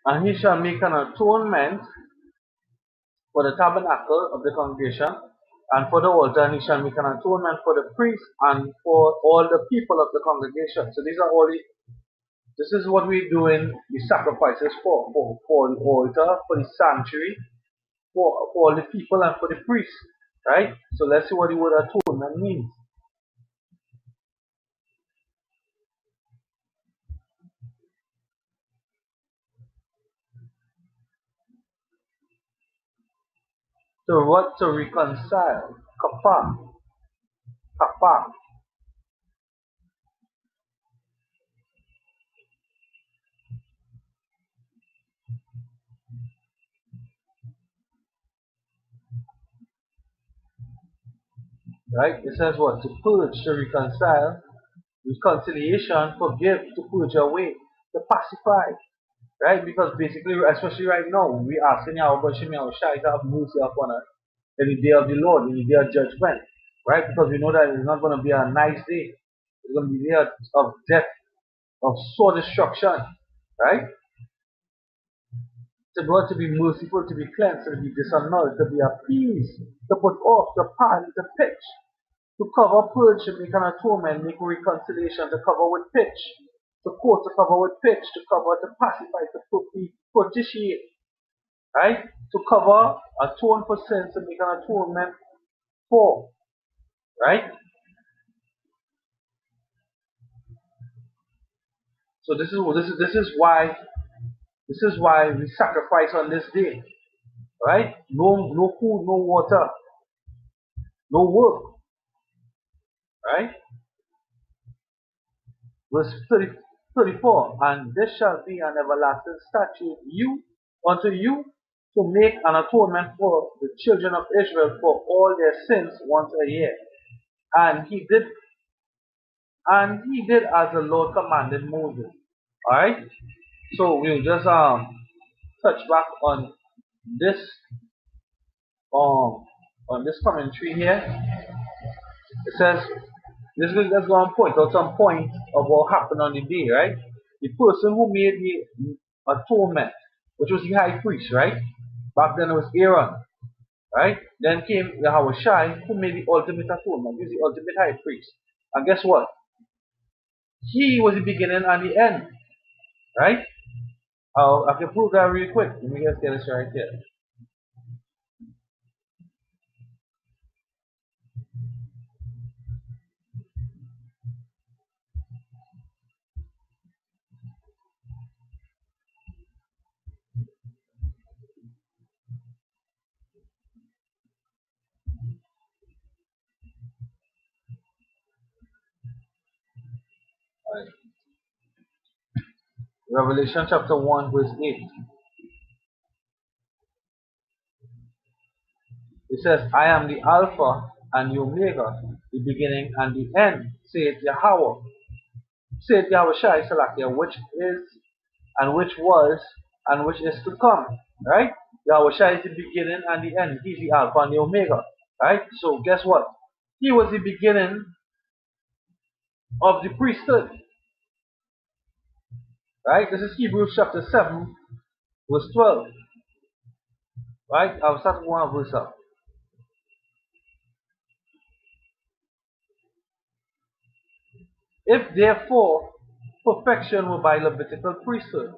And he shall make an atonement for the tabernacle of the congregation and for the altar, and he shall make an atonement for the priest and for all the people of the congregation. So these are all the, this is what we're doing the sacrifices for the altar, for the sanctuary, for all the people and for the priest. Right? So let's see what the word atonement means. So what to reconcile? Kapa. Kapa. Right? It says what? To purge, to reconcile, reconciliation, forgive, to purge away, to pacify. Right? Because basically, especially right now, we asking Yahweh Hashem Yahushua to have mercy upon us in the day of the Lord, in the day of judgment. Right? Because we know that it's not going to be a nice day. It's going to be a day of death, of soul destruction. Right? To God to be merciful, to be cleansed, to be disannulled, to be appeased, to put off, to pardon, to pitch, to cover, purge, to make an atonement, make reconciliation, to cover with pitch, to quote, to cover with pitch, to cover, to pacify, to propitiate, right? To cover, atone for sins, to make an atonement for, right? So this is why we sacrifice on this day, right? No food, no water, no work, right? Verse 34, and this shall be an everlasting statute unto you to make an atonement for the children of Israel for all their sins once a year. And he did as the Lord commanded Moses. Alright? So we'll just touch back this um on this commentary here. It says, let's go and point out some points of what happened on the day, right? The person who made the atonement, which was the high priest, right? Back then it was Aaron, right? Then came Yahweh who made the ultimate atonement. He was the ultimate high priest. And guess what? He was the beginning and the end, right? I can prove that really quick. Let me just get this right here. Right. Revelation chapter 1 verse 8. It says, I am the Alpha and the Omega, the beginning and the end, saith Yahweh. Saith Yahweh Shai Salakia, which is and which was and which is to come. Right? Yahweh Shai is the beginning and the end. He's the Alpha and the Omega. Right? So guess what? He was the beginning of the priesthood. Right? This is Hebrews chapter 7, verse 12. Right? I'll start with one verse up. If therefore perfection were by Levitical priesthood,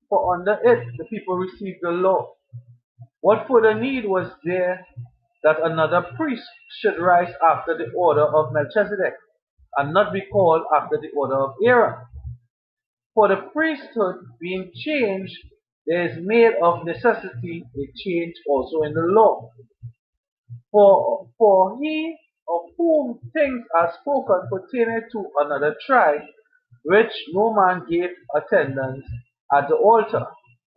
for under it the people received the law, what further need was there that another priest should rise after the order of Melchizedek, and not be called after the order of Aaron? For the priesthood being changed, there is made of necessity a change also in the law. For he of whom things are spoken pertaining to another tribe, which no man gave attendance at the altar.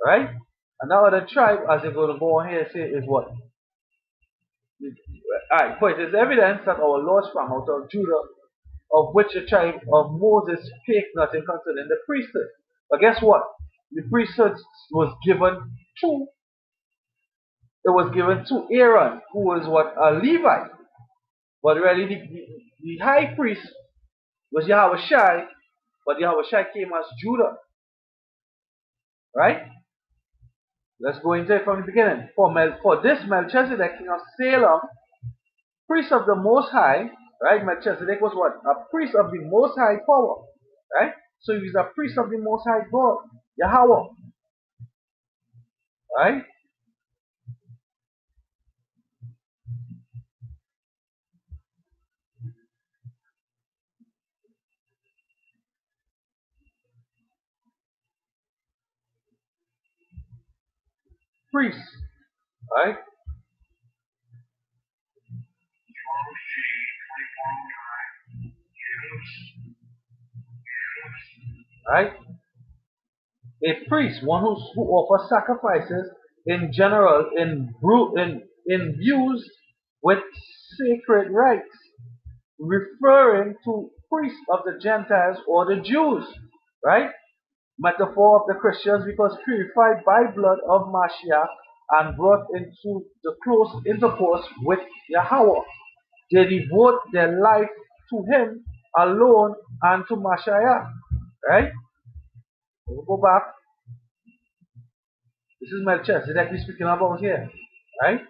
Right? And that other tribe, as they're going to go on here, say is what? Alright, for it is evidence that our Lord sprang out of Judah, of which the tribe of Moses spake nothing concerning the priesthood. But guess what? The priesthood was given to, it was given to Aaron, who was what? A Levite. But really, the high priest was Yahweh Shai, but Yahweh Shai came as Judah. Right? Let's go into it from the beginning. For this Melchizedek, king of Salem, priest of the Most High, right? Melchizedek was what? A priest of the Most High power, right? So he's a priest of the Most High God, Yahweh, right? Priest, right? Right? A priest, one who offers sacrifices in general, imbued with sacred rites, referring to priests of the Gentiles or the Jews, right? Metaphor of the Christians because purified by blood of Mashiach and brought into the close intercourse with Yahweh. They devote their life to Him alone and to Mashiach, right? We'll go back. This is Melchizedek we're speaking about here, right?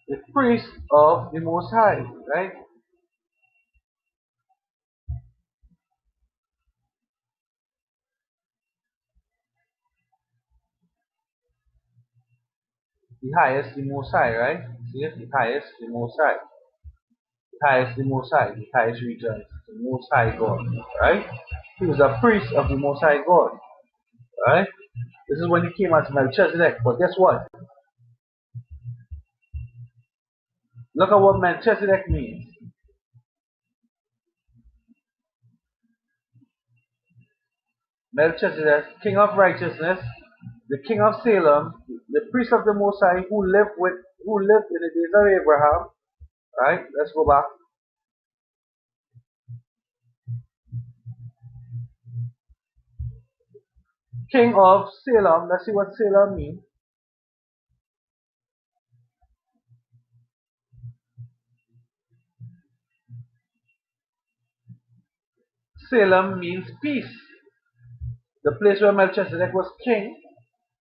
The priest of the Most High, right? The highest, the Most High, right? See it? The highest, the Most High. The highest, the Most High. The highest region, the Most High God, right? He was a priest of the Most High God, right? This is when he came as Melchizedek. But guess what? Look at what Melchizedek means. Melchizedek, king of righteousness, the king of Salem, the priest of the Most High who lived in the days of Abraham. Right? Let's go back. King of Salem. Let's see what Salem means. Salem means peace. The place where Melchizedek was king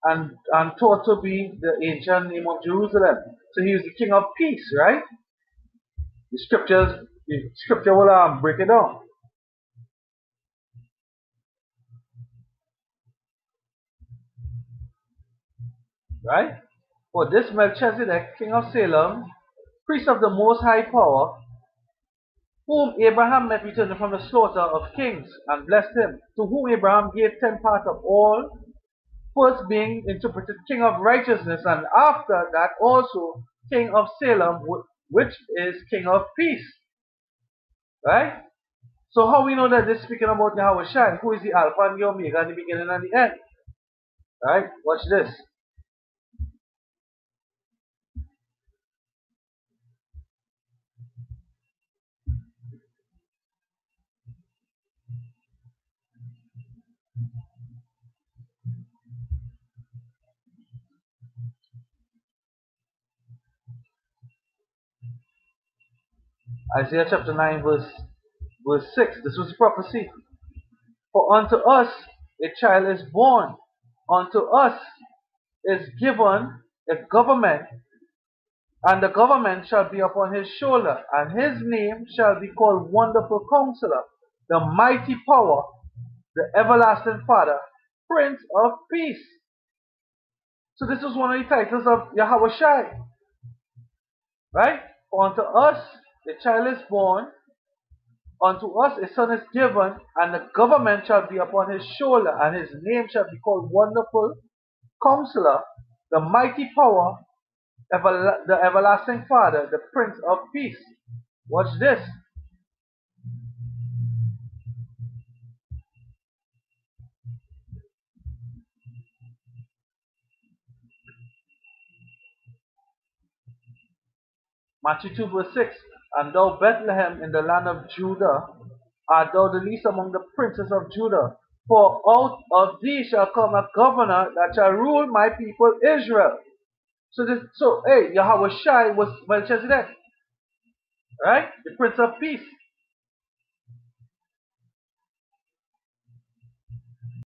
and taught to be the ancient name of Jerusalem. So he was the king of peace, right? The scripture will break it down. Right? For this Melchizedek, king of Salem, priest of the Most High power, whom Abraham met returning from the slaughter of kings and blessed him, to whom Abraham gave 10 parts of all, first being interpreted king of righteousness, and after that also king of Salem, which is king of peace. Right? So how we know that this is speaking about Yahweh Shai, who is the Alpha and the Omega, the beginning and the end? Right? Watch this. Isaiah chapter 9 verse 6. This was prophecy. For unto us a child is born, unto us is given a government, and the government shall be upon his shoulder, and his name shall be called Wonderful Counselor, the Mighty Power, the Everlasting Father, Prince of Peace. So this is one of the titles of Yahweh Shai. Right? For unto us a child is born, unto us a son is given, and the government shall be upon his shoulder, and his name shall be called Wonderful Counselor, the Mighty Power, the Everlasting Father, the Prince of Peace. Watch this. Matthew 2 verse 6. And thou Bethlehem in the land of Judah, art thou the least among the princes of Judah. For out of thee shall come a governor that shall rule my people Israel. So hey, Yahweh Shai was Melchizedek. Right? The Prince of Peace.